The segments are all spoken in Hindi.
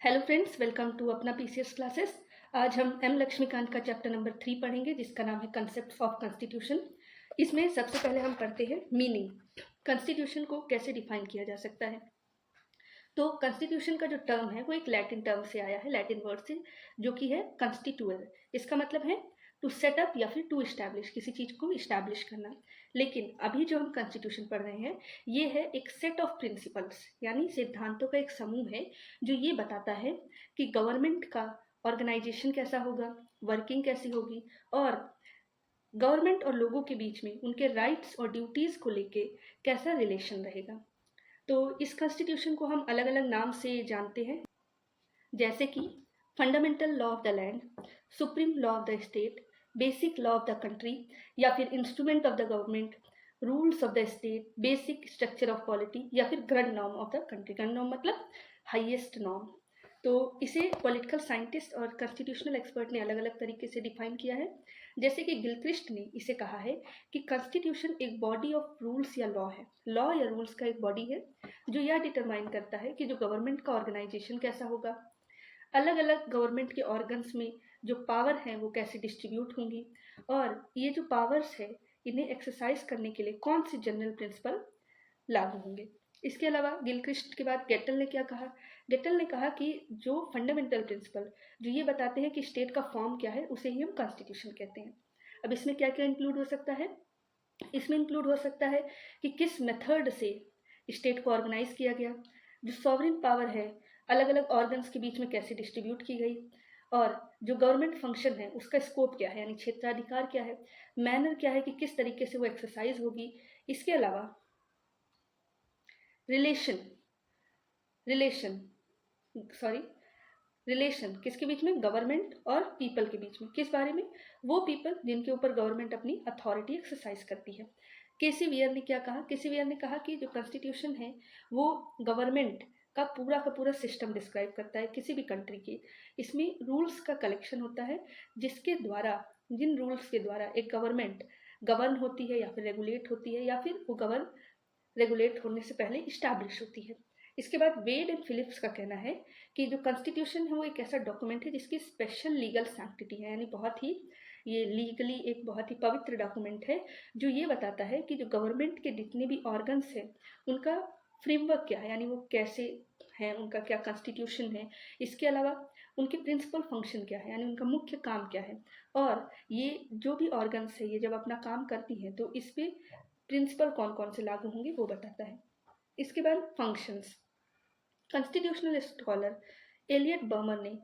हेलो फ्रेंड्स, वेलकम टू अपना पीसीएस क्लासेस। आज हम एम लक्ष्मीकांत का चैप्टर नंबर 3 पढ़ेंगे, जिसका नाम है कंसेप्ट ऑफ कॉन्स्टिट्यूशन। इसमें सबसे पहले हम पढ़ते हैं मीनिंग। कॉन्स्टिट्यूशन को कैसे डिफाइन किया जा सकता है। तो कॉन्स्टिट्यूशन का जो टर्म है वो एक लैटिन टर्म से आया है, लैटिन वर्ड से, जो कि है कॉन्स्टिट्यूअल। इसका मतलब है टू सेटअप या फिर टू इस्टेब्लिश, किसी चीज़ को इस्टेब्लिश करना। लेकिन अभी जो हम कॉन्स्टिट्यूशन पढ़ रहे हैं ये है एक सेट ऑफ प्रिंसिपल्स, यानी सिद्धांतों का एक समूह है जो ये बताता है कि गवर्नमेंट का ऑर्गेनाइजेशन कैसा होगा, वर्किंग कैसी होगी, और गवर्नमेंट और लोगों के बीच में उनके राइट्स और ड्यूटीज़ को लेके कैसा रिलेशन रहेगा। तो इस कॉन्स्टिट्यूशन को हम अलग अलग नाम से जानते हैं, जैसे कि fundamental law of the land, supreme law of the state, basic law of the country, या फिर instrument of the government, rules of the state, basic structure of polity, या फिर grand norm of the country. Grand norm मतलब हाईएस्ट नॉर्म। तो इसे पॉलिटिकल साइंटिस्ट और कॉन्स्टिट्यूशनल एक्सपर्ट ने अलग अलग तरीके से डिफाइन किया है। जैसे कि गिलक्रिस्ट ने इसे कहा है कि कॉन्स्टिट्यूशन एक बॉडी ऑफ रूल्स या लॉ है, लॉ या रूल्स का एक बॉडी है जो यह डिटरमाइन करता है कि जो गवर्नमेंट का ऑर्गेनाइजेशन कैसा होगा, अलग अलग गवर्नमेंट के ऑर्गन्स में जो पावर हैं वो कैसे डिस्ट्रीब्यूट होंगी, और ये जो पावर्स है इन्हें एक्सरसाइज करने के लिए कौन से जनरल प्रिंसिपल लागू होंगे। इसके अलावा गिलक्रिस्ट के बाद गेटल ने क्या कहा। गेटल ने कहा कि जो फंडामेंटल प्रिंसिपल जो ये बताते हैं कि स्टेट का फॉर्म क्या है, उसे ही हम कॉन्स्टिट्यूशन कहते हैं। अब इसमें क्या क्या इंक्लूड हो सकता है। इसमें इंक्लूड हो सकता है कि किस मेथड से स्टेट को ऑर्गेनाइज किया गया, जो सॉवरेन पावर है अलग अलग ऑर्गन्स के बीच में कैसे डिस्ट्रीब्यूट की गई, और जो गवर्नमेंट फंक्शन है उसका स्कोप क्या है, यानी क्षेत्राधिकार क्या है, मैनर क्या है कि किस तरीके से वो एक्सरसाइज होगी। इसके अलावा रिलेशन रिलेशन सॉरी रिलेशन किसके बीच में, गवर्नमेंट और पीपल के बीच में। किस बारे में, वो पीपल जिनके ऊपर गवर्नमेंट अपनी अथॉरिटी एक्सरसाइज करती है। केसी वियर ने क्या कहा। केसी वियर ने कहा कि जो कॉन्स्टिट्यूशन है वो गवर्नमेंट का पूरा सिस्टम डिस्क्राइब करता है किसी भी कंट्री की। इसमें रूल्स का कलेक्शन होता है, जिसके द्वारा, जिन रूल्स के द्वारा एक गवर्नमेंट गवर्न होती है या फिर रेगुलेट होती है, या फिर वो गवर्न रेगुलेट होने से पहले इस्टेब्लिश होती है। इसके बाद वेड एंड फिलिप्स का कहना है कि जो कॉन्स्टिट्यूशन है वो एक ऐसा डॉक्यूमेंट है जिसकी स्पेशल लीगल सैंक्टिटी है, यानी बहुत ही ये लीगली एक बहुत ही पवित्र डॉक्यूमेंट है, जो ये बताता है कि जो गवर्नमेंट के जितने भी ऑर्गन्स हैं उनका फ्रेमवर्क क्या है, यानी वो कैसे हैं, उनका क्या कॉन्स्टिट्यूशन है। इसके अलावा उनके प्रिंसिपल फंक्शन क्या है, यानी उनका मुख्य काम क्या है, और ये जो भी ऑर्गन्स है ये जब अपना काम करती हैं तो इस पे प्रिंसिपल कौन कौन से लागू होंगे वो बताता है। इसके बाद फंक्शंस। कॉन्स्टिट्यूशनल स्कॉलर एलियट बर्मर ने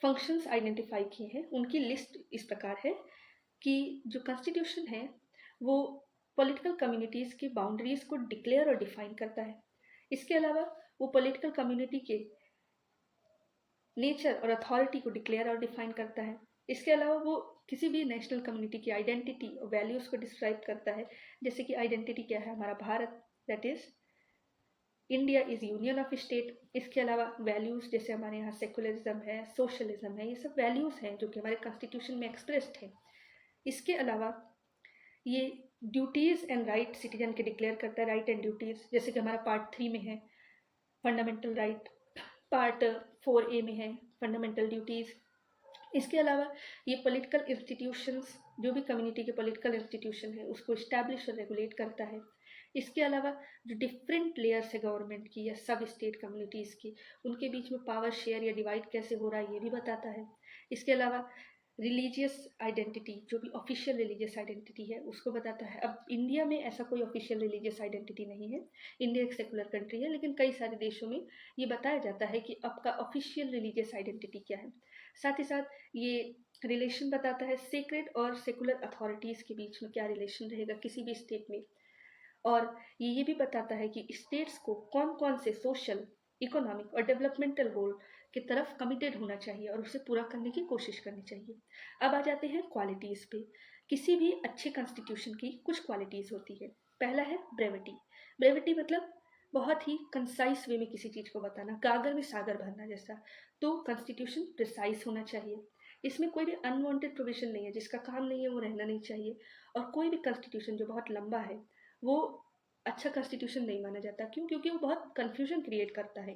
फंक्शंस आइडेंटिफाई किए हैं। उनकी लिस्ट इस प्रकार है कि जो कॉन्स्टिट्यूशन है वो पॉलिटिकल कम्युनिटीज़ की बाउंड्रीज को डिक्लेयर और डिफाइन करता है। इसके अलावा वो पॉलिटिकल कम्युनिटी के नेचर और अथॉरिटी को डिक्लेयर और डिफाइन करता है। इसके अलावा वो किसी भी नेशनल कम्युनिटी की आइडेंटिटी और वैल्यूज़ को डिस्क्राइब करता है। जैसे कि आइडेंटिटी क्या है, हमारा Bharat, that is India is union of state. इसके अलावा वैल्यूज़ जैसे हमारे यहाँ सेकुलरिज्म है, सोशलिज्म है, ये सब वैल्यूज़ हैं जो कि हमारे कॉन्स्टिट्यूशन में एक्सप्रेस्ड है। इसके अलावा ये ड्यूटीज़ एंड राइट सिटीजन के डिक्लेयर करता है, राइट एंड ड्यूटीज़, जैसे कि हमारा पार्ट 3 में है फंडामेंटल राइट, पार्ट 4A में है फंडामेंटल ड्यूटीज़। इसके अलावा ये पॉलिटिकल इंस्टीट्यूशंस, जो भी कम्युनिटी के पॉलिटिकल इंस्टीट्यूशन है उसको इस्टेब्लिश और रेगुलेट करता है। इसके अलावा जो डिफरेंट लेयर्स है गवर्नमेंट की या सब स्टेट कम्युनिटीज़ की, उनके बीच में पावर शेयर या डिवाइड कैसे हो रहा है ये भी बताता है। इसके अलावा रिलीजियस आइडेंटिटी, जो भी ऑफिशियल रिलीजियस आइडेंटिटी है उसको बताता है। अब इंडिया में ऐसा कोई ऑफिशियल रिलीजियस आइडेंटिटी नहीं है, इंडिया एक सेकुलर कंट्री है, लेकिन कई सारे देशों में ये बताया जाता है कि आपका ऑफिशियल रिलीजियस आइडेंटिटी क्या है। साथ ही साथ ये रिलेशन बताता है सेक्रेड और सेकुलर अथॉरिटीज़ के बीच में क्या रिलेशन रहेगा किसी भी स्टेट में, और ये भी बताता है कि स्टेट्स को कौन कौन से सोशल, इकोनॉमिक और डेवलपमेंटल गोल की तरफ कमिटेड होना चाहिए और उसे पूरा करने की कोशिश करनी चाहिए। अब आ जाते हैं क्वालिटीज़ पे। किसी भी अच्छे कॉन्स्टिट्यूशन की कुछ क्वालिटीज़ होती है। पहला है ब्रेविटी। ब्रेविटी मतलब बहुत ही कंसाइज वे में किसी चीज़ को बताना, गागर में सागर भरना जैसा। तो कॉन्स्टिट्यूशन प्रिसाइज होना चाहिए। इसमें कोई भी अनवांटेड प्रोविजन नहीं है, जिसका काम नहीं है वो रहना नहीं चाहिए। और कोई भी कॉन्स्टिट्यूशन जो बहुत लंबा है वो अच्छा कॉन्स्टिट्यूशन नहीं माना जाता। क्यों? क्योंकि वो बहुत कन्फ्यूजन क्रिएट करता है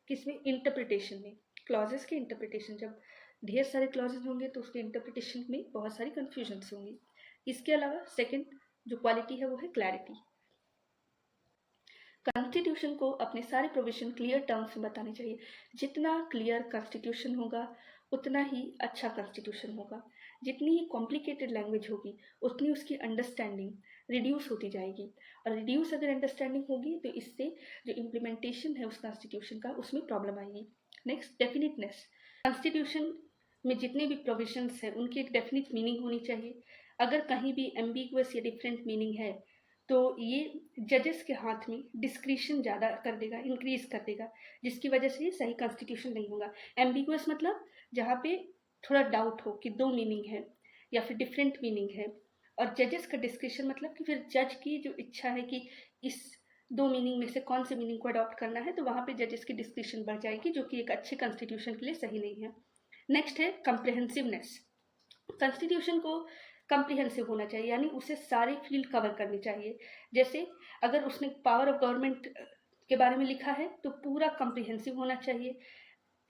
किसमें, इंटरप्रिटेशन में। क्लॉजेस के इंटरप्रिटेशन, जब ढेर सारे क्लॉजेस होंगे तो उसके इंटरप्रिटेशन में बहुत सारी कन्फ्यूजन्स होंगी। इसके अलावा सेकंड जो क्वालिटी है वो है क्लैरिटी। कॉन्स्टिट्यूशन को अपने सारे प्रोविजन क्लियर टर्म्स में बताने चाहिए। जितना क्लियर कॉन्स्टिट्यूशन होगा उतना ही अच्छा कॉन्स्टिट्यूशन होगा। जितनी ही कॉम्प्लिकेटेड लैंग्वेज होगी उतनी उसकी अंडरस्टैंडिंग रिड्यूस होती जाएगी, और रिड्यूस अगर अंडरस्टैंडिंग होगी तो इससे जो इम्प्लीमेंटेशन है उस कॉन्स्टिट्यूशन का उसमें प्रॉब्लम आएगी। नेक्स्ट, डेफिनिटनेस। कॉन्स्टिट्यूशन में जितने भी प्रोविजंस हैं उनकी एक डेफिनिट मीनिंग होनी चाहिए। अगर कहीं भी एम्बिगुअस या डिफरेंट मीनिंग है तो ये जजेस के हाथ में डिस्क्रिशन ज़्यादा कर देगा, इंक्रीज कर देगा, जिसकी वजह से ये सही कॉन्स्टिट्यूशन नहीं होगा। एम्बिगुअस मतलब जहाँ पे थोड़ा डाउट हो कि दो मीनिंग है या फिर डिफरेंट मीनिंग है, और जजेस का डिस्क्रिशन मतलब कि फिर जज की जो इच्छा है कि इस दो मीनिंग में से कौन से मीनिंग को अडॉप्ट करना है, तो वहाँ पे जजेस की डिस्क्रिशन बढ़ जाएगी, जो कि एक अच्छे कॉन्स्टिट्यूशन के लिए सही नहीं है। नेक्स्ट है कम्प्रिहेंसिवनेस। कॉन्स्टिट्यूशन को कम्प्रिहेंसिव होना चाहिए, यानी उसे सारे फील्ड कवर करनी चाहिए। जैसे अगर उसने पावर ऑफ गवर्नमेंट के बारे में लिखा है तो पूरा कम्प्रिहेंसिव होना चाहिए।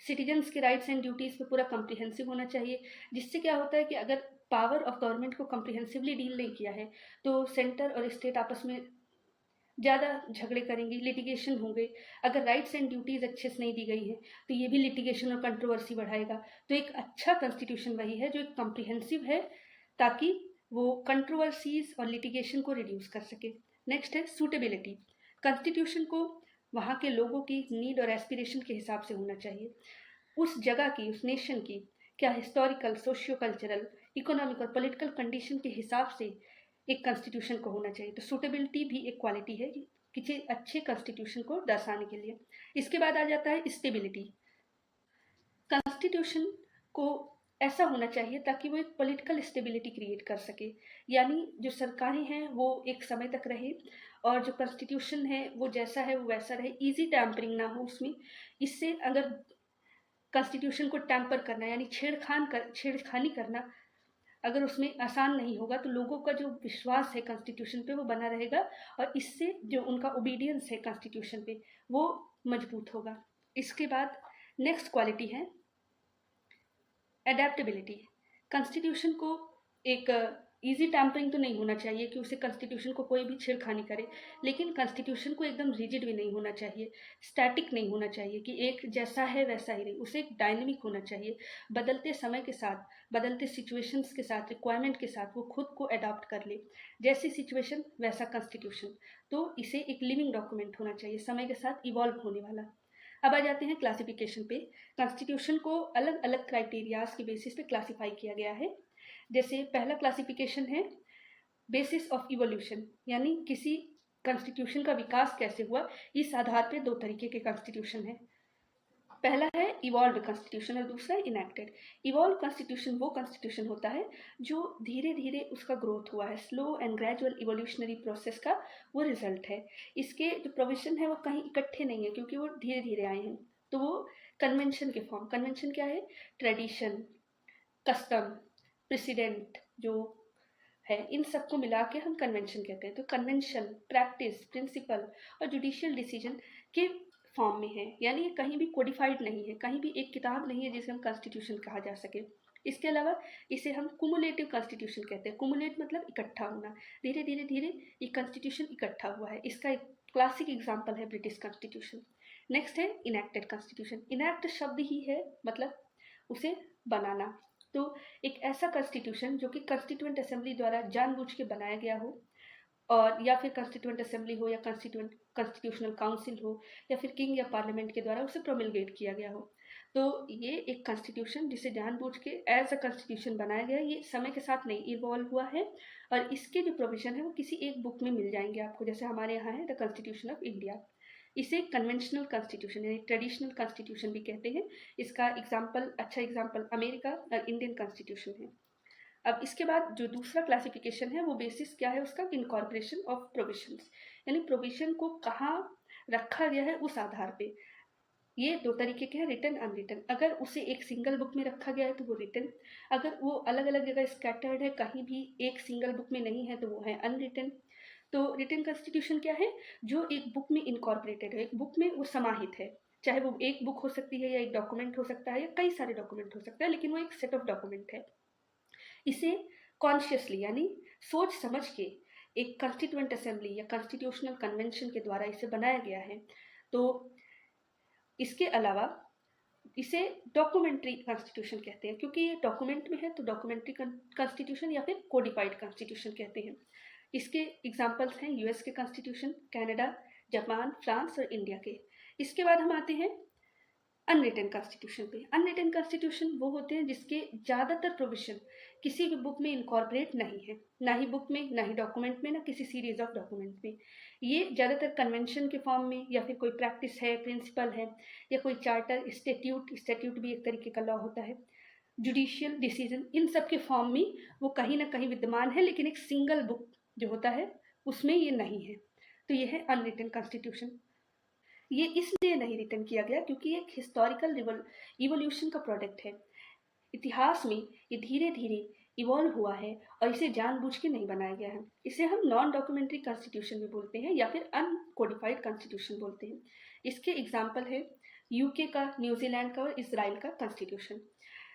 सिटीजन्स के राइट्स एंड ड्यूटीज़ पे पूरा कम्प्रिहेंसिव होना चाहिए। जिससे क्या होता है कि अगर पावर ऑफ गवर्नमेंट को कम्प्रिहेंसिवली डील नहीं किया है तो सेंटर और स्टेट आपस में ज़्यादा झगड़े करेंगे, लिटिगेशन होंगे। अगर राइट्स एंड ड्यूटीज़ अच्छे से नहीं दी गई हैं तो ये भी लिटिगेशन और कंट्रोवर्सी बढ़ाएगा। तो एक अच्छा कॉन्स्टिट्यूशन वही है जो एक कम्प्रिहेंसिव है, ताकि वो कंट्रोवर्सीज और लिटिगेशन को रिड्यूस कर सके। नेक्स्ट है सूटेबिलिटी। कॉन्स्टिट्यूशन को वहाँ के लोगों की नीड और एस्पिरेशन के हिसाब से होना चाहिए। उस जगह की, उस नेशन की क्या हिस्टोरिकल, सोशियो कल्चरल, इकोनॉमिक और पॉलिटिकल कंडीशन के हिसाब से एक कॉन्स्टिट्यूशन को होना चाहिए। तो सूटेबिलिटी भी एक क्वालिटी है किसी अच्छे कॉन्स्टिट्यूशन को दर्शाने के लिए। इसके बाद आ जाता है स्टेबिलिटी। कॉन्स्टिट्यूशन को ऐसा होना चाहिए ताकि वो एक पॉलिटिकल स्टेबिलिटी क्रिएट कर सके, यानी जो सरकारें हैं वो एक समय तक रहे और जो कॉन्स्टिट्यूशन है वो जैसा है वो वैसा रहे, इजी टैम्परिंग ना हो उसमें। इससे अगर कॉन्स्टिट्यूशन को टैम्पर करना यानी छेड़खानी करना अगर उसमें आसान नहीं होगा तो लोगों का जो विश्वास है कॉन्स्टिट्यूशन पे वो बना रहेगा, और इससे जो उनका ओबीडियंस है कॉन्स्टिट्यूशन पे वो मजबूत होगा। इसके बाद नेक्स्ट क्वालिटी है एडेप्टेबिलिटी। कॉन्स्टिट्यूशन को एक इजी टैम्परिंग तो नहीं होना चाहिए कि उसे कॉन्स्टिट्यूशन को कोई भी छेड़खानी करे, लेकिन कॉन्स्टिट्यूशन को एकदम रिजिड भी नहीं होना चाहिए, स्टैटिक नहीं होना चाहिए कि एक जैसा है वैसा ही नहीं, उसे एक डायनेमिक होना चाहिए। बदलते समय के साथ, बदलते सिचुएशंस के साथ, रिक्वायरमेंट के साथ वो खुद को अडॉप्ट कर ले। जैसी सिचुएशन वैसा कॉन्स्टिट्यूशन। तो इसे एक लिविंग डॉक्यूमेंट होना चाहिए, समय के साथ इवॉल्व होने वाला। अब आ जाते हैं क्लासिफिकेशन पे। कॉन्स्टिट्यूशन को अलग अलग क्राइटेरियाज के बेसिस पे क्लासीफाई किया गया है। जैसे पहला क्लासिफिकेशन है बेसिस ऑफ इवोल्यूशन, यानी किसी कॉन्स्टिट्यूशन का विकास कैसे हुआ, इस आधार पे दो तरीके के कॉन्स्टिट्यूशन है। पहला है इवॉल्व कॉन्स्टिट्यूशन और दूसरा है इनैक्टेड। इवॉल्व कॉन्स्टिट्यूशन वो कॉन्स्टिट्यूशन होता है जो धीरे धीरे उसका ग्रोथ हुआ है, slow and gradual evolutionary process का वो रिजल्ट है। इसके जो प्रोविजन है वो कहीं इकट्ठे नहीं है क्योंकि वो धीरे धीरे आए हैं। तो वो कन्वेंशन के फॉर्म, कन्वेंशन क्या है, ट्रेडिशन, कस्टम, प्रेसिडेंट जो है, इन सबको मिला के हम कन्वेंशन कहते हैं। तो कन्वेंशन, प्रैक्टिस, प्रिंसिपल और जुडिशियल डिसीजन के फॉर्म में है, यानी ये कहीं भी कोडिफाइड नहीं है, कहीं भी एक किताब नहीं है जिसे हम कॉन्स्टिट्यूशन कहा जा सके। इसके अलावा इसे हम कुमुलेटिव कॉन्स्टिट्यूशन कहते हैं। कुमुलेट मतलब इकट्ठा होना, धीरे धीरे धीरे ये कॉन्स्टिट्यूशन इकट्ठा हुआ है। इसका एक क्लासिक एग्जाम्पल है ब्रिटिश कॉन्स्टिट्यूशन। नेक्स्ट है इनैक्टेड कॉन्स्टिट्यूशन। इनैक्ट शब्द ही है मतलब उसे बनाना। तो एक ऐसा कॉन्स्टिट्यूशन जो कि कॉन्स्टिट्यूएंट असेंबली द्वारा जानबूझ के बनाया गया हो, और या फिर कॉन्स्टिट्यूएंट असेंबली हो या कॉन्स्टिट्यूशनल काउंसिल हो या फिर किंग या पार्लियामेंट के द्वारा उसे प्रोमिलगेट किया गया हो। तो ये एक कॉन्स्टिट्यूशन जिसे जानबूझ के एज अ कॉन्स्टिट्यूशन बनाया गया, ये समय के साथ नहीं इवॉल्व हुआ है, और इसके जो प्रोविजन है वो किसी एक बुक में मिल जाएंगे आपको, जैसे हमारे यहाँ है द कॉन्स्टिट्यूशन ऑफ इंडिया। इसे कन्वेंशनल कॉन्स्टिट्यूशन यानी ट्रेडिशनल कॉन्स्टिट्यूशन भी कहते हैं। इसका एग्जाम्पल, अच्छा एग्जाम्पल अमेरिका और इंडियन कॉन्स्टिट्यूशन है। अब इसके बाद जो दूसरा क्लासिफिकेशन है वो बेसिस क्या है उसका, इनकॉर्पोरेशन ऑफ प्रोविजंस, यानी प्रोविजन को कहाँ रखा गया है उस आधार पे। ये दो तरीके के हैं, रिटन अनरिटन। अगर उसे एक सिंगल बुक में रखा गया है तो वो रिटन, अगर वो अलग अलग जगह स्कैटर्ड है, कहीं भी एक सिंगल बुक में नहीं है तो वो है अनरिटन। तो रिटन कॉन्स्टिट्यूशन क्या है, जो एक बुक में इनकॉर्पोरेटेड है, एक बुक में वो समाहित है, चाहे वो एक बुक हो सकती है या एक डॉक्यूमेंट हो सकता है या कई सारे डॉक्यूमेंट हो सकता है, लेकिन वो एक सेट ऑफ डॉक्यूमेंट है। इसे कॉन्शियसली यानी सोच समझ के एक कॉन्स्टिट्यूएंट असेंबली या कॉन्स्टिट्यूशनल कन्वेंशन के द्वारा इसे बनाया गया है। तो इसके अलावा इसे डॉक्यूमेंट्री कॉन्स्टिट्यूशन कहते हैं, क्योंकि ये डॉक्यूमेंट में है तो डॉक्यूमेंट्री कॉन्स्टिट्यूशन या फिर कोडिफाइड कॉन्स्टिट्यूशन कहते हैं। इसके एग्जाम्पल्स हैं यूएस के कॉन्स्टिट्यूशन, कनाडा, जापान, फ्रांस और इंडिया के। इसके बाद हम आते हैं अनरिटन कॉन्स्टिट्यूशन पे। अनरिटन कॉन्स्टिट्यूशन वो होते हैं जिसके ज़्यादातर प्रोविजन किसी भी बुक में इनकॉर्पोरेट नहीं है, ना ही बुक में, ना ही डॉक्यूमेंट में, ना किसी सीरीज ऑफ डॉक्यूमेंट में। ये ज़्यादातर कन्वेंशन के फॉर्म में या फिर कोई प्रैक्टिस है, प्रिंसिपल है, या कोई चार्टर, स्टेट्यूट भी एक तरीके का लॉ होता है, जुडिशियल डिसीजन, इन सब के फॉर्म में वो कहीं ना कहीं विद्यमान है, लेकिन एक सिंगल बुक जो होता है उसमें ये नहीं है। तो ये है अनरिटन कॉन्स्टिट्यूशन। ये इसलिए नहीं रिटर्न किया गया क्योंकि एक हिस्टोरिकल इवोल्यूशन का प्रोडक्ट है। इतिहास में ये धीरे धीरे इवॉल्व हुआ है और इसे जानबूझ के नहीं बनाया गया है। इसे हम नॉन डॉक्यूमेंट्री कॉन्स्टिट्यूशन भी बोलते हैं या फिर अनकोडिफाइड कॉन्स्टिट्यूशन बोलते हैं। इसके एग्जाम्पल है यूके का, न्यूजीलैंड का और इसराइल का कॉन्स्टिट्यूशन।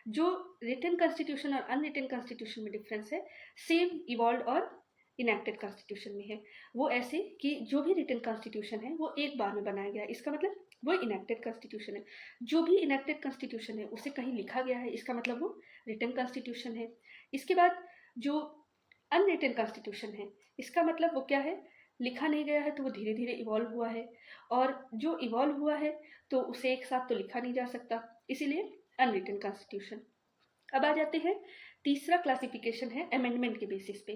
जो रिटन कॉन्स्टिट्यूशन और अनरिटन कॉन्स्टिट्यूशन में डिफरेंस है, सेम इवॉल्व और इनेक्टेड कॉन्स्टिट्यूशन में है। वो ऐसे कि जो भी रिटन कॉन्स्टिट्यूशन है वो एक बार में बनाया गया है, इसका मतलब वो इनेक्टेड कॉन्स्टिट्यूशन है। जो भी इनेक्टेड कॉन्स्टिट्यूशन है उसे कहीं लिखा गया है, इसका मतलब वो रिटन कॉन्स्टिट्यूशन है। इसके बाद जो अनरिटन कॉन्स्टिट्यूशन है, इसका मतलब वो क्या है, लिखा नहीं गया है तो वो धीरे धीरे इवॉल्व हुआ है, और जो इवॉल्व हुआ है तो उसे एक साथ तो लिखा नहीं जा सकता, इसीलिए अनरिटन कॉन्स्टिट्यूशन। अब आ जाते हैं, तीसरा क्लासिफिकेशन है अमेंडमेंट के बेसिस पे,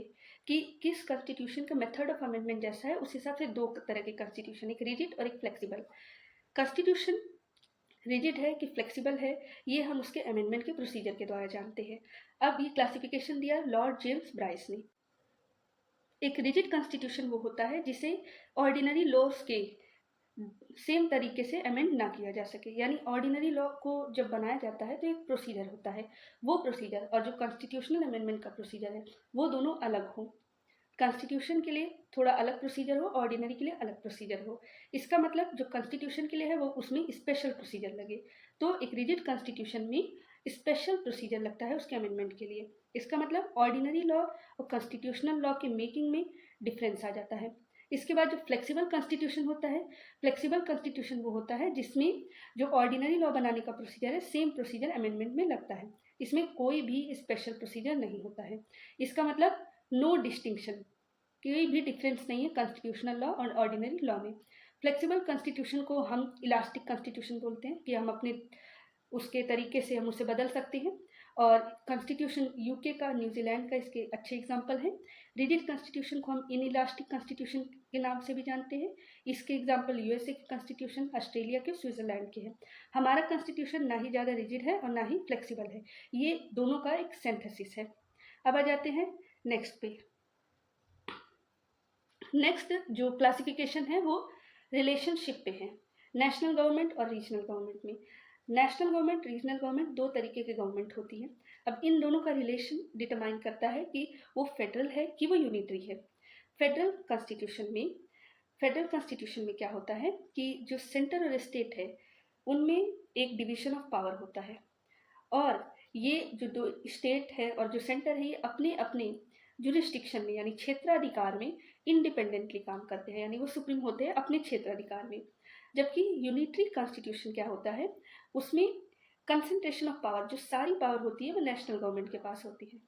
कि किस कॉन्स्टिट्यूशन का मेथड ऑफ अमेंडमेंट जैसा है। उस हिसाब से दो तरह के कॉन्स्टिट्यूशन, एक रिजिड और एक फ्लेक्सिबल। कॉन्स्टिट्यूशन रिजिड है कि फ्लेक्सिबल है, ये हम उसके अमेंडमेंट के प्रोसीजर के द्वारा जानते हैं। अब ये क्लासिफिकेशन दिया लॉर्ड जेम्स ब्राइस ने। एक रिजिड कॉन्स्टिट्यूशन वो होता है जिसे ऑर्डिनरी लॉज के सेम तरीके से अमेंड ना किया जा सके, यानी ऑर्डिनरी लॉ को जब बनाया जाता है तो एक प्रोसीजर होता है, वो प्रोसीजर और जो कॉन्स्टिट्यूशनल अमेंडमेंट का प्रोसीजर है वो दोनों अलग हो। कॉन्स्टिट्यूशन के लिए थोड़ा अलग प्रोसीजर हो, ऑर्डिनरी के लिए अलग प्रोसीजर हो। इसका मतलब जो कॉन्स्टिट्यूशन के लिए है वो उसमें स्पेशल प्रोसीजर लगे। तो एक रिजिड कॉन्स्टिट्यूशन में स्पेशल प्रोसीजर लगता है उसके अमेंडमेंट के लिए। इसका मतलब ऑर्डिनरी लॉ और कॉन्स्टिट्यूशनल लॉ के मेकिंग में डिफरेंस आ जाता है। इसके बाद जो फ्लेक्सिबल कॉन्स्टिट्यूशन होता है, फ्लेक्सिबल कॉन्स्टिट्यूशन वो होता है जिसमें जो ऑर्डिनरी लॉ बनाने का प्रोसीजर है सेम प्रोसीजर अमेंडमेंट में लगता है, इसमें कोई भी स्पेशल प्रोसीजर नहीं होता है। इसका मतलब नो डिस्टिंक्शन, कोई भी डिफरेंस नहीं है कॉन्स्टिट्यूशनल लॉ और ऑर्डिनरी लॉ में। फ्लेक्सिबल कॉन्स्टिट्यूशन को हम इलास्टिक कॉन्स्टिट्यूशन बोलते हैं, कि हम अपने उसके तरीके से हम उसे बदल सकते हैं। और कॉन्स्टिट्यूशन यूके का, न्यूजीलैंड का इसके अच्छे एग्जाम्पल हैं। रिजिड कॉन्स्टिट्यूशन को हम इनइलास्टिक कॉन्स्टिट्यूशन के नाम से भी जानते हैं। इसके एग्जाम्पल यूएसए के कॉन्स्टिट्यूशन, ऑस्ट्रेलिया के, स्विट्जरलैंड के हैं। हमारा कॉन्स्टिट्यूशन ना ही ज़्यादा रिजिड है और ना ही फ्लेक्सिबल है, ये दोनों का एक सिंथेसिस है। अब आ जाते हैं नेक्स्ट पे। नेक्स्ट जो क्लासिफिकेशन है वो रिलेशनशिप पे है, नेशनल गवर्नमेंट और रीजनल गवर्नमेंट में। नेशनल गवर्नमेंट, रीजनल गवर्नमेंट, दो तरीके की गवर्नमेंट होती है। अब इन दोनों का रिलेशन डिटरमाइन करता है कि वो फेडरल है कि वो यूनिटरी है। फेडरल कॉन्स्टिट्यूशन में क्या होता है कि जो सेंटर और स्टेट है उनमें एक डिवीजन ऑफ पावर होता है, और ये जो दो स्टेट है और जो सेंटर है ये अपने अपने जुरिस्डिक्शन में यानी क्षेत्राधिकार में इंडिपेंडेंटली काम करते हैं, यानी वो सुप्रीम होते हैं अपने क्षेत्राधिकार में। जबकि यूनिटरी कॉन्स्टिट्यूशन क्या होता है, उसमें कंसंट्रेशन ऑफ पावर, जो सारी पावर होती है वो नेशनल गवर्नमेंट के पास होती है,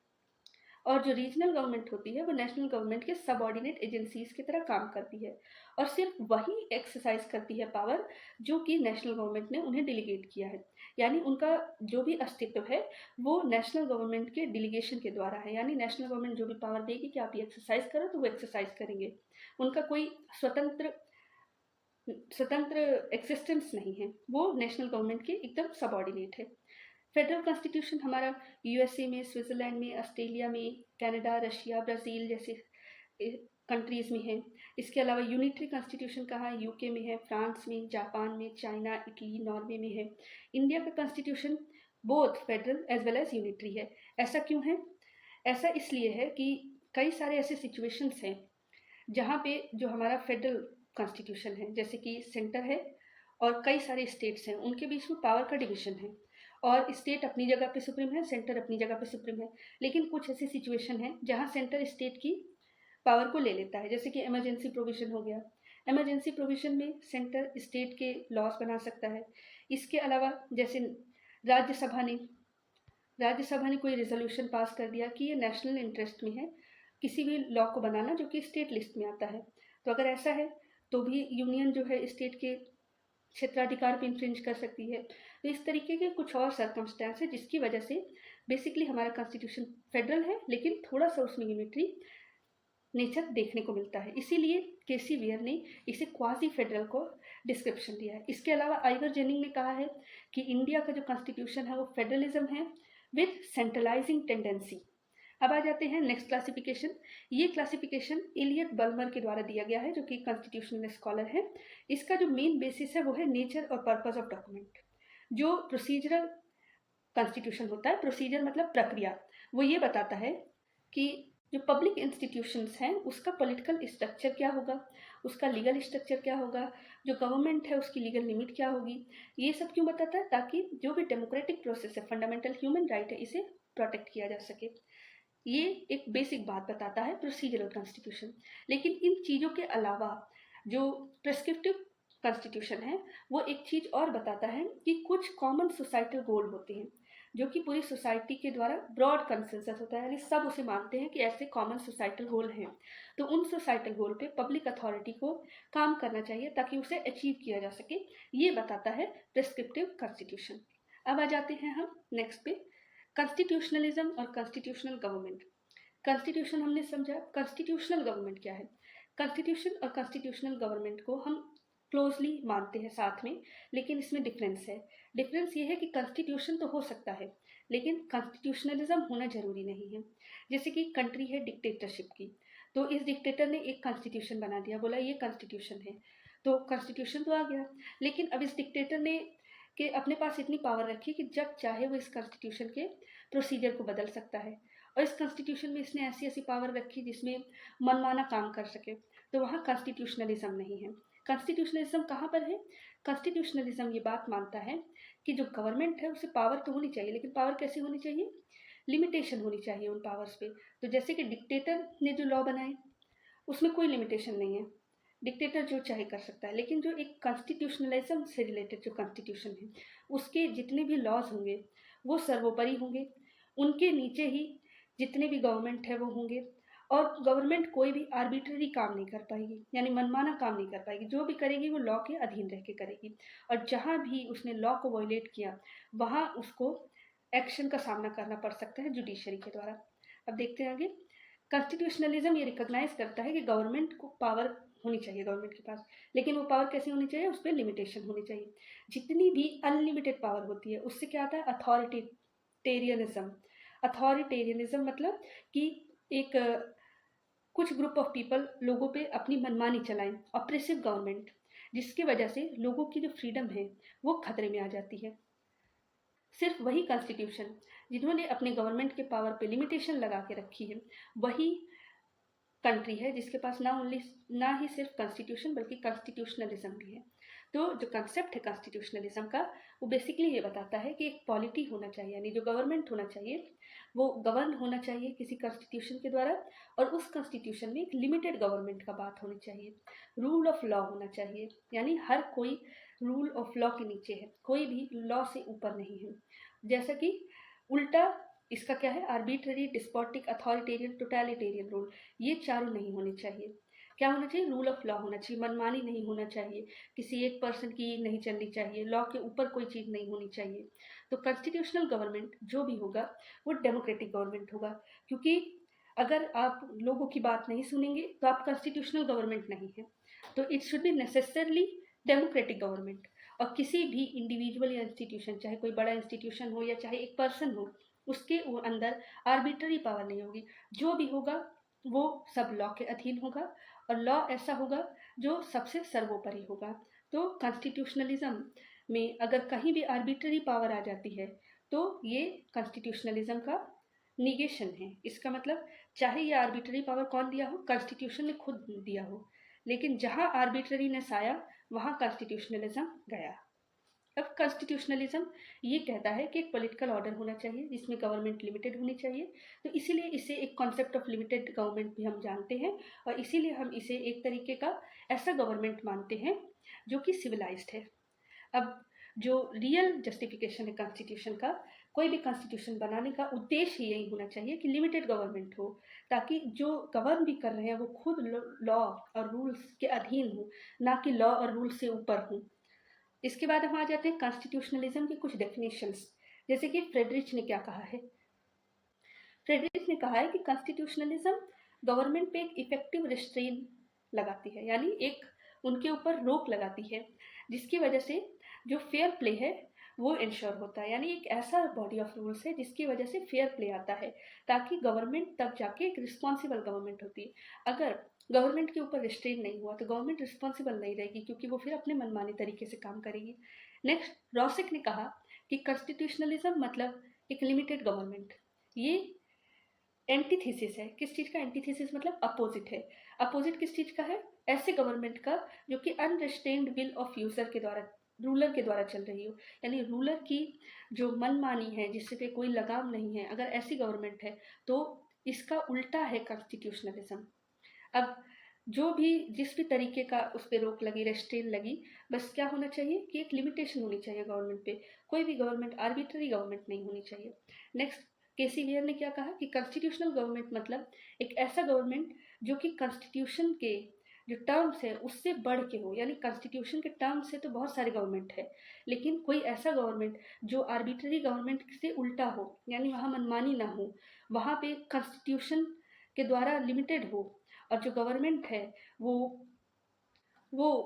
और जो रीजनल गवर्नमेंट होती है वो नेशनल गवर्नमेंट के सबऑर्डिनेट एजेंसीज की तरह काम करती है, और सिर्फ वही एक्सरसाइज करती है पावर जो कि नेशनल गवर्नमेंट ने उन्हें डेलीगेट किया है। यानी उनका जो भी अस्तित्व है वो नेशनल गवर्नमेंट के डिलीगेशन के द्वारा है, यानी नेशनल गवर्नमेंट जो भी पावर देगी कि आप ये एक्सरसाइज करो तो वो एक्सरसाइज करेंगे। उनका कोई स्वतंत्र एक्सिस्टेंस नहीं है, वो नेशनल गवर्नमेंट के एकदम सबऑर्डिनेट है। फेडरल कॉन्स्टिट्यूशन हमारा यूएसए में, स्विट्जरलैंड में, ऑस्ट्रेलिया में, कनाडा, रशिया, ब्राज़ील जैसे कंट्रीज़ में है। इसके अलावा यूनिटरी कॉन्स्टिट्यूशन कहाँ है, यूके में है, फ्रांस में, जापान में, चाइना, इटली, नॉर्वे में है। इंडिया का constitution both federal as well as unitary है। ऐसा क्यों है? ऐसा इसलिए है कि कई सारे ऐसे सिचुएशंस हैं जहाँ पे जो हमारा फेडरल कॉन्स्टिट्यूशन है, जैसे कि सेंटर है और कई सारे स्टेट्स हैं, उनके बीच में पावर का डिवीजन है, और स्टेट अपनी जगह पे सुप्रीम है, सेंटर अपनी जगह पे सुप्रीम है। लेकिन कुछ ऐसी सिचुएशन है जहाँ सेंटर स्टेट की पावर को ले लेता है, जैसे कि इमरजेंसी प्रोविजन हो गया। इमरजेंसी प्रोविजन में सेंटर स्टेट के लॉज बना सकता है। इसके अलावा जैसे राज्यसभा ने राज्यसभा ने कोई रेजोल्यूशन पास कर दिया कि ये नेशनल इंटरेस्ट में है किसी भी लॉ को बनाना जो कि स्टेट लिस्ट में आता है, तो अगर ऐसा है तो भी यूनियन जो है स्टेट के क्षेत्राधिकार पे इंफ्रिंज कर सकती है। तो इस तरीके के कुछ और सर्कमस्टेंस है जिसकी वजह से बेसिकली हमारा कॉन्स्टिट्यूशन फेडरल है, लेकिन थोड़ा सा उसमें यूनिटरी नेचर देखने को मिलता है। इसीलिए केसी वेयर ने इसे क्वाजी फेडरल को डिस्क्रिप्शन दिया है। इसके अलावा आइवर जेनिंग ने कहा है कि इंडिया का जो कॉन्स्टिट्यूशन है वो फेडरलिज्म है विद सेंट्रलाइजिंग टेंडेंसी। अब आ जाते हैं नेक्स्ट क्लासिफिकेशन। ये क्लासिफिकेशन इलियट बल्मर के द्वारा दिया गया है, जो कि कॉन्स्टिट्यूशनल स्कॉलर है। इसका जो मेन बेसिस है वो है नेचर और पर्पस ऑफ डॉक्यूमेंट। जो प्रोसीजरल कॉन्स्टिट्यूशन होता है, प्रोसीजर मतलब प्रक्रिया, वो ये बताता है कि जो पब्लिक इंस्टीट्यूशंस हैं उसका पॉलिटिकल स्ट्रक्चर क्या होगा, उसका लीगल स्ट्रक्चर क्या होगा, जो गवर्नमेंट है उसकी लीगल लिमिट क्या होगी। ये सब क्यों बताता है? ताकि जो भी डेमोक्रेटिक प्रोसेस है, फंडामेंटल ह्यूमन राइट है, इसे प्रोटेक्ट किया जा सके। ये एक बेसिक बात बताता है प्रोसीजरल कॉन्स्टिट्यूशन। लेकिन इन चीज़ों के अलावा जो प्रेस्क्रिप्टिव कॉन्स्टिट्यूशन है वो एक चीज़ और बताता है कि कुछ कॉमन सोसाइटल गोल होते हैं जो कि पूरी सोसाइटी के द्वारा ब्रॉड कंसेंसस होता है, यानी सब उसे मानते हैं कि ऐसे कॉमन सोसाइटल गोल हैं। तो उन सोसाइटल गोल पे पब्लिक अथॉरिटी को काम करना चाहिए ताकि उसे अचीव किया जा सके। ये बताता है प्रेस्क्रिप्टिव कॉन्स्टिट्यूशन। अब आ जाते हैं हम नेक्स्ट पे, कॉन्स्टिट्यूशनलिज्म और कॉन्स्टिट्यूशनल गवर्नमेंट। कॉन्स्टिट्यूशन हमने समझा, कॉन्स्टिट्यूशनल गवर्नमेंट क्या है? कॉन्स्टिट्यूशन और कॉन्स्टिट्यूशनल गवर्नमेंट को हम क्लोजली मानते हैं साथ में, लेकिन इसमें डिफरेंस है। डिफरेंस ये है कि कॉन्स्टिट्यूशन तो हो सकता है लेकिन कॉन्स्टिट्यूशनलिज्म होना जरूरी नहीं है। जैसे कि कंट्री है डिक्टेटरशिप की, तो इस डिक्टेटर ने एक कॉन्स्टिट्यूशन बना दिया, बोला ये कॉन्स्टिट्यूशन है, तो कॉन्स्टिट्यूशन तो आ गया। लेकिन अब इस डिक्टेटर ने कि अपने पास इतनी पावर रखी कि जब चाहे वो इस कॉन्स्टिट्यूशन के प्रोसीजर को बदल सकता है, और इस कॉन्स्टिट्यूशन में इसने ऐसी ऐसी पावर रखी जिसमें मनमाना काम कर सके, तो वहाँ कॉन्स्टिट्यूशनलिज्म नहीं है। कॉन्स्टिट्यूशनलिज्म कहाँ पर है? कॉन्स्टिट्यूशनलिज्म ये बात मानता है कि जो गवर्नमेंट है उसे पावर तो होनी चाहिए, लेकिन पावर कैसी होनी चाहिए? लिमिटेशन होनी चाहिए उन पावर्स पे। तो जैसे कि डिक्टेटर ने जो लॉ बनाए उसमें कोई लिमिटेशन नहीं है, डिक्टेटर जो चाहे कर सकता है। लेकिन जो एक कॉन्स्टिट्यूशनलिज्म से रिलेटेड जो कॉन्स्टिट्यूशन है उसके जितने भी लॉज होंगे वो सर्वोपरि होंगे, उनके नीचे ही जितने भी गवर्नमेंट है वो होंगे, और गवर्नमेंट कोई भी आर्बिट्ररी काम नहीं कर पाएगी, यानी मनमाना काम नहीं कर पाएगी। जो भी करेगी वो लॉ के अधीन रह के करेगी, और जहाँ भी उसने लॉ को वायलेट किया वहाँ उसको एक्शन का सामना करना पड़ सकता है जुडिशरी के द्वारा। अब देखते हैं आगे। कॉन्स्टिट्यूशनलिज्म ये रिकॉग्नाइज करता है कि गवर्नमेंट को पावर होनी चाहिए गवर्नमेंट के पास, लेकिन वो पावर कैसी होनी चाहिए? उस पर लिमिटेशन होनी चाहिए। जितनी भी अनलिमिटेड पावर होती है उससे क्या आता है? अथॉरिटेरियनिज्म। अथॉरिटेरियनिज्म मतलब कि एक कुछ ग्रुप ऑफ पीपल लोगों पे अपनी मनमानी चलाएं, ऑप्रेसिव गवर्नमेंट, जिसकी वजह से लोगों की जो फ्रीडम है वो खतरे में आ जाती है। सिर्फ वही कॉन्स्टिट्यूशन जिन्होंने अपने गवर्नमेंट के पावर पे लिमिटेशन लगा के रखी है वही कंट्री है जिसके पास ना ही सिर्फ कॉन्स्टिट्यूशन बल्कि कॉन्स्टिट्यूशनलिज्म भी है। तो जो कंसेप्ट है कॉन्स्टिट्यूशनलिज्म का वो बेसिकली ये बताता है कि एक पॉलिटी होना चाहिए, यानी जो गवर्नमेंट होना चाहिए वो गवर्न होना चाहिए किसी कॉन्स्टिट्यूशन के द्वारा, और उस कॉन्स्टिट्यूशन में एक लिमिटेड गवर्नमेंट का बात होनी चाहिए। रूल ऑफ लॉ होना चाहिए, यानी हर कोई रूल ऑफ लॉ के नीचे है, कोई भी लॉ से ऊपर नहीं है। जैसा कि उल्टा इसका क्या है? Arbitrary, despotic, authoritarian, totalitarian rule, ये चारों नहीं होने चाहिए। क्या होना चाहिए? रूल ऑफ लॉ होना चाहिए, मनमानी नहीं होना चाहिए, किसी एक पर्सन की नहीं चलनी चाहिए, लॉ के ऊपर कोई चीज़ नहीं होनी चाहिए। तो कॉन्स्टिट्यूशनल गवर्नमेंट जो भी होगा वो डेमोक्रेटिक गवर्नमेंट होगा, क्योंकि अगर आप लोगों की बात नहीं सुनेंगे तो आप कॉन्स्टिट्यूशनल गवर्नमेंट नहीं है। तो it should be necessarily democratic government, और किसी भी इंडिविजुअल या इंस्टीट्यूशन, चाहे कोई बड़ा इंस्टीट्यूशन हो या चाहे एक पर्सन हो, उसके अंदर आर्बिट्ररी पावर नहीं होगी। जो भी होगा वो सब लॉ के अधीन होगा, और लॉ ऐसा होगा जो सबसे सर्वोपरि होगा। तो कॉन्स्टिट्यूशनलिज्म में अगर कहीं भी आर्बिट्ररी पावर आ जाती है तो ये कॉन्स्टिट्यूशनलिज्म का निगेशन है। इसका मतलब चाहे ये आर्बिट्ररी पावर कौन दिया हो, कॉन्स्टिट्यूशन ने खुद दिया हो, लेकिन जहाँ आर्बिट्ररीनेस आया वहाँ कॉन्स्टिट्यूशनलिज्म गया। अब कॉन्स्टिट्यूशनलिज्म ये कहता है कि एक पॉलिटिकल ऑर्डर होना चाहिए जिसमें गवर्नमेंट लिमिटेड होनी चाहिए, तो इसीलिए इसे एक कॉन्सेप्ट ऑफ लिमिटेड गवर्नमेंट भी हम जानते हैं, और इसीलिए हम इसे एक तरीके का ऐसा गवर्नमेंट मानते हैं जो कि सिविलाइज्ड है। अब जो रियल जस्टिफिकेशन है कॉन्स्टिट्यूशन का, कोई भी कॉन्स्टिट्यूशन बनाने का उद्देश्य यही होना चाहिए कि लिमिटेड गवर्नमेंट हो, ताकि जो गवर्न भी कर रहे हैं वो खुद लॉ और रूल्स के अधीन हो, ना कि लॉ और रूल से ऊपर हो। इसके बाद हम आ जाते हैं कॉन्स्टिट्यूशनलिज्म की कुछ डेफिनेशंस, जैसे कि फ्रेडरिच ने क्या कहा है। फ्रेडरिच ने कहा है कि कॉन्स्टिट्यूशनलिज्म गवर्नमेंट पे एक इफेक्टिव रिस्ट्रेन लगाती है, यानी एक उनके ऊपर रोक लगाती है, जिसकी वजह से जो फेयर प्ले है वो इंश्योर होता है। यानी एक ऐसा बॉडी ऑफ रूल्स है जिसकी वजह से फेयर प्ले आता है, ताकि गवर्नमेंट तब जाके एक रिस्पॉन्सिबल गवर्नमेंट होती है। अगर गवर्नमेंट के ऊपर रिस्ट्रेन नहीं हुआ तो गवर्नमेंट रिस्पॉन्सिबल नहीं रहेगी, क्योंकि वो फिर अपने मनमाने तरीके से काम करेगी। नेक्स्ट, रॉसिक ने कहा कि कॉन्स्टिट्यूशनलिज्म मतलब एक लिमिटेड गवर्नमेंट। ये एंटीथेसिस है। किस चीज़ का एंटीथेसिस? मतलब अपोजिट है। अपोजिट किस चीज़ का है? ऐसे गवर्नमेंट का जो कि अनरिस्ट्रेन्ड विल ऑफ यूजर के द्वारा, रूलर के द्वारा चल रही हो, यानी रूलर की जो मनमानी है जिससे पे कोई लगाम नहीं है, अगर ऐसी गवर्नमेंट है तो इसका उल्टा है कॉन्स्टिट्यूशनलिज्म। अब जो भी जिस भी तरीके का उस पर रोक लगी, रेस्ट्रेन लगी, बस क्या होना चाहिए कि एक लिमिटेशन होनी चाहिए गवर्नमेंट पे। कोई भी गवर्नमेंट आर्बिट्ररी गवर्नमेंट नहीं होनी चाहिए। नेक्स्ट, केसी वेयर ने क्या कहा कि कॉन्स्टिट्यूशनल गवर्नमेंट मतलब एक ऐसा गवर्नमेंट जो कि कॉन्स्टिट्यूशन के जो टर्म्स है उससे बढ़ के हो, यानी कॉन्स्टिट्यूशन के टर्म्स से तो बहुत सारे गवर्नमेंट है, लेकिन कोई ऐसा गवर्नमेंट जो आर्बिट्ररी गवर्नमेंट से उल्टा हो, यानी वहाँ मनमानी ना हो, वहाँ पे कॉन्स्टिट्यूशन के द्वारा लिमिटेड हो, और जो गवर्नमेंट है वो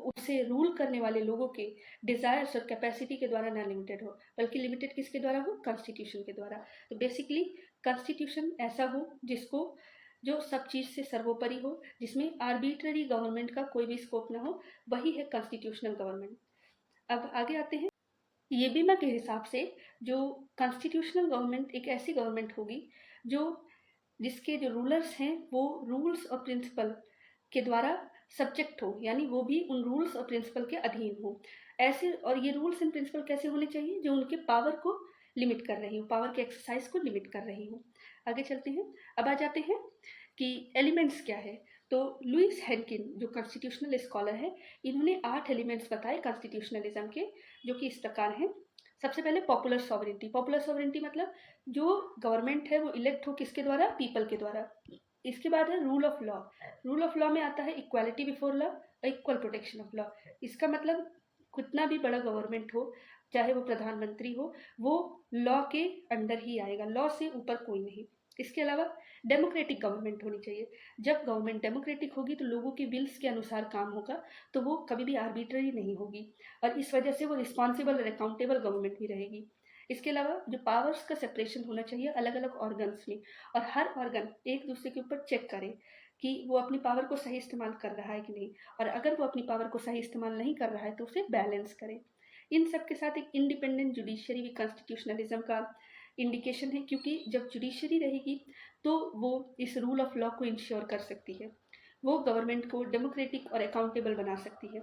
उसे रूल करने वाले लोगों के डिज़ायर्स और कैपेसिटी के द्वारा ना लिमिटेड हो, बल्कि लिमिटेड किसके द्वारा हो? कॉन्स्टिट्यूशन के द्वारा। तो बेसिकली कॉन्स्टिट्यूशन ऐसा हो जिसको जो सब चीज़ से सर्वोपरि हो, जिसमें आर्बिट्ररी गवर्नमेंट का कोई भी स्कोप ना हो, वही है कॉन्स्टिट्यूशनल गवर्नमेंट। अब आगे आते हैं। येबिमा के हिसाब से जो कॉन्स्टिट्यूशनल गवर्नमेंट एक ऐसी गवर्नमेंट होगी जिसके जो रूलर्स हैं वो रूल्स और प्रिंसिपल के द्वारा सब्जेक्ट हो, यानी वो भी उन रूल्स और प्रिंसिपल के अधीन हो। ऐसे, और ये रूल्स एंड प्रिंसिपल कैसे होने चाहिए? जो उनके पावर को लिमिट कर रही हो, पावर के एक्सरसाइज को लिमिट कर रही हो। आगे चलते हैं। अब आ जाते हैं कि एलिमेंट्स क्या है। तो लुइस हेनकिन जो कॉन्स्टिट्यूशनल स्कॉलर है, इन्होंने 8 एलिमेंट्स बताए कॉन्स्टिट्यूशनलिज्म के, जो कि इस प्रकार हैं। सबसे पहले पॉपुलर सॉवरेंटी। पॉपुलर सॉवरेंटी मतलब जो गवर्नमेंट है वो इलेक्ट हो किसके द्वारा? पीपल के द्वारा। इसके बाद है rule of law. Rule of law में आता है इक्वालिटी बिफोर लॉ और इक्वल प्रोटेक्शन ऑफ लॉ। इसका मतलब कितना भी बड़ा गवर्नमेंट हो, चाहे वो प्रधानमंत्री हो, वो लॉ के अंडर ही आएगा, लॉ से ऊपर कोई नहीं। इसके अलावा डेमोक्रेटिक गवर्नमेंट होनी चाहिए। जब गवर्नमेंट डेमोक्रेटिक होगी तो लोगों के विल्स के अनुसार काम होगा, तो वो कभी भी आर्बिट्ररी नहीं होगी, और इस वजह से वो रिस्पॉन्सिबल और अकाउंटेबल गवर्नमेंट भी रहेगी। इसके अलावा जो पावर्स का सेपरेशन होना चाहिए अलग अलग ऑर्गन्स में, और हर ऑर्गन एक दूसरे के ऊपर चेक करे कि वो अपनी पावर को सही इस्तेमाल कर रहा है कि नहीं, और अगर वो अपनी पावर को सही इस्तेमाल नहीं कर रहा है तो उसे बैलेंस करे। इन सब के साथ एक इंडिपेंडेंट जुडिशरी भी कॉन्स्टिट्यूशनलिज्म का इंडिकेशन है, क्योंकि जब जुडिशरी रहेगी तो वो इस रूल ऑफ लॉ को इंश्योर कर सकती है, वो गवर्नमेंट को डेमोक्रेटिक और अकाउंटेबल बना सकती है।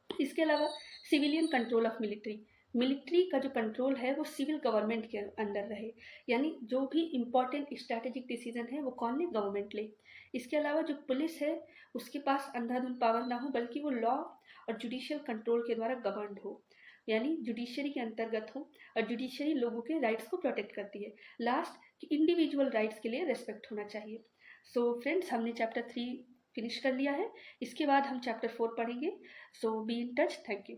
इसके अलावा civilian control of military. Military का जो कंट्रोल है वो सिविल गवर्नमेंट के अंडर रहे, यानी जो भी इम्पॉर्टेंट स्ट्रैटेजिक डिसीजन है वो कौन ले? गवर्नमेंट ले। इसके अलावा जो पुलिस है उसके पास अंधाधुंध पावर ना हो, बल्कि वो लॉ और जुडिशियल कंट्रोल के द्वारा गवर्नड हो, यानी जुडिशरी के अंतर्गत हो, और जुडिशरी लोगों के राइट्स को प्रोटेक्ट करती है। लास्ट, कि इंडिविजुअल राइट्स के लिए रेस्पेक्ट होना चाहिए। सो फ्रेंड्स, हमने चैप्टर 3 फिनिश कर लिया है। इसके बाद हम चैप्टर 4 पढ़ेंगे। So be in touch. Thank you.